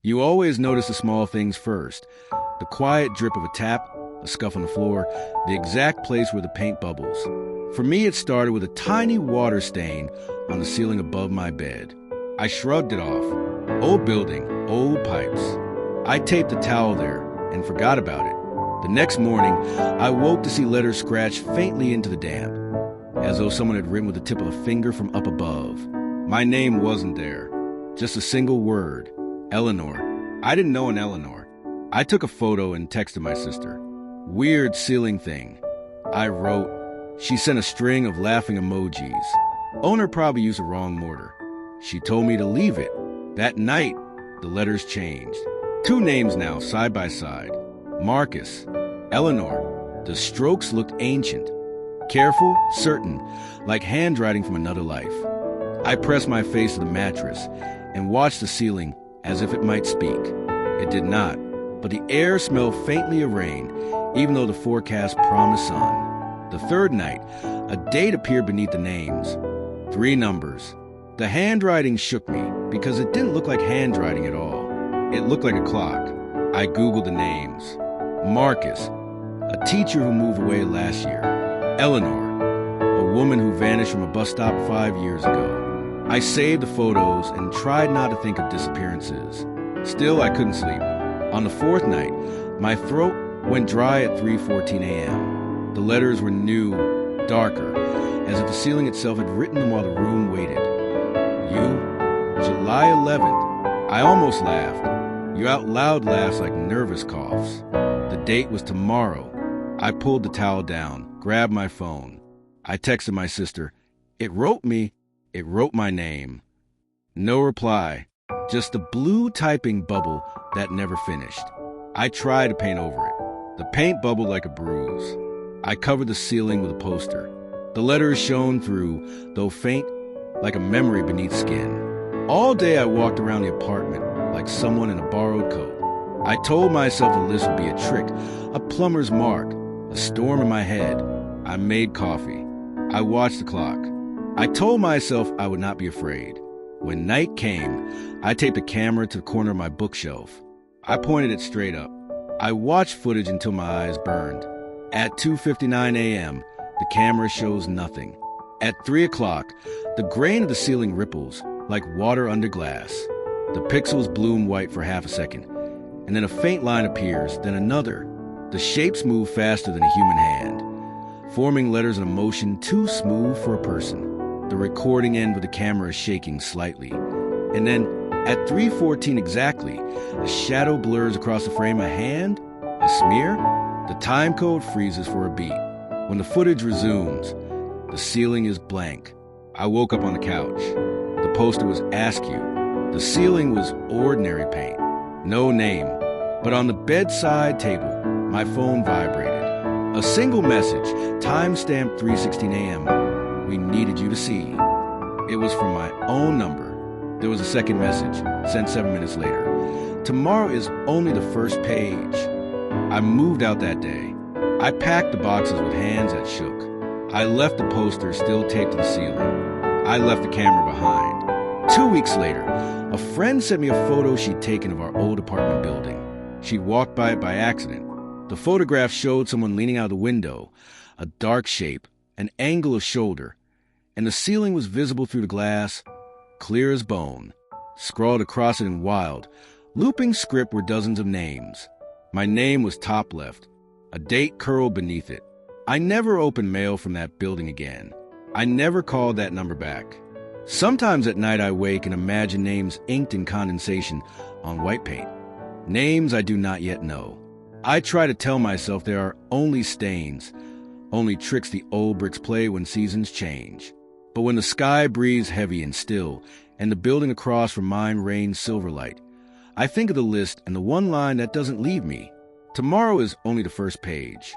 You always notice the small things first. The quiet drip of a tap, a scuff on the floor, the exact place where the paint bubbles. For me, it started with a tiny water stain on the ceiling above my bed. I shrugged it off. Old building, old pipes. I taped a towel there and forgot about it. The next morning, I woke to see letters scratched faintly into the damp, as though someone had written with the tip of a finger from up above. My name wasn't there, just a single word, Eleanor. I didn't know an Eleanor. I took a photo and texted my sister. Weird ceiling thing. I wrote. She sent a string of laughing emojis. Owner probably used the wrong mortar. She told me to leave it. That night, the letters changed. 2 names now, side by side. Marcus, Eleanor. The strokes looked ancient. Careful, certain, like handwriting from another life. I pressed my face to the mattress and watched the ceiling as if it might speak. It did not, but the air smelled faintly of rain, even though the forecast promised sun. The third night, a date appeared beneath the names. 3 numbers. The handwriting shook me because it didn't look like handwriting at all. It looked like a clock. I Googled the names. Marcus, a teacher who moved away last year. Eleanor, a woman who vanished from a bus stop 5 years ago. I saved the photos and tried not to think of disappearances. Still, I couldn't sleep. On the 4th night, my throat went dry at 3:14 a.m. The letters were new, darker, as if the ceiling itself had written them while the room waited. You, July 11th. I almost laughed. Your out loud laughs like nervous coughs. The date was tomorrow. I pulled the towel down, grabbed my phone. I texted my sister. It wrote me. It wrote my name. No reply. Just a blue typing bubble that never finished. I tried to paint over it. The paint bubbled like a bruise. I covered the ceiling with a poster. The letters shone through, though faint, like a memory beneath skin. All day I walked around the apartment like someone in a borrowed coat. I told myself the list would be a trick, a plumber's mark, a storm in my head. I made coffee. I watched the clock. I told myself I would not be afraid. When night came, I taped a camera to the corner of my bookshelf. I pointed it straight up. I watched footage until my eyes burned. At 2:59 a.m., the camera shows nothing. At 3 o'clock, the grain of the ceiling ripples like water under glass. The pixels bloom white for half a second, and then a faint line appears, then another. The shapes move faster than a human hand, forming letters in a motion too smooth for a person. The recording end with the camera is shaking slightly. And then, at 3:14 exactly, a shadow blurs across the frame. A hand? A smear? The time code freezes for a beat. When the footage resumes, the ceiling is blank. I woke up on the couch. The poster was Askew. The ceiling was ordinary paint. No name. But on the bedside table, my phone vibrated. A single message, timestamped 3:16 a.m. We needed you to see. It was from my own number. There was a second message, sent 7 minutes later. Tomorrow is only the first page. I moved out that day. I packed the boxes with hands that shook. I left the poster still taped to the ceiling. I left the camera behind. 2 weeks later, a friend sent me a photo she'd taken of our old apartment building. She walked by it by accident. The photograph showed someone leaning out of the window, a dark shape, an angle of shoulder, and the ceiling was visible through the glass, clear as bone. Scrawled across it in wild, looping script were dozens of names. My name was top left. A date curled beneath it. I never opened mail from that building again. I never called that number back. Sometimes at night I wake and imagine names inked in condensation on white paint. Names I do not yet know. I try to tell myself there are only stains, only tricks the old bricks play when seasons change. But when the sky breathes heavy and still, and the building across from mine rains silver light, I think of the list and the one line that doesn't leave me. Tomorrow is only the first page.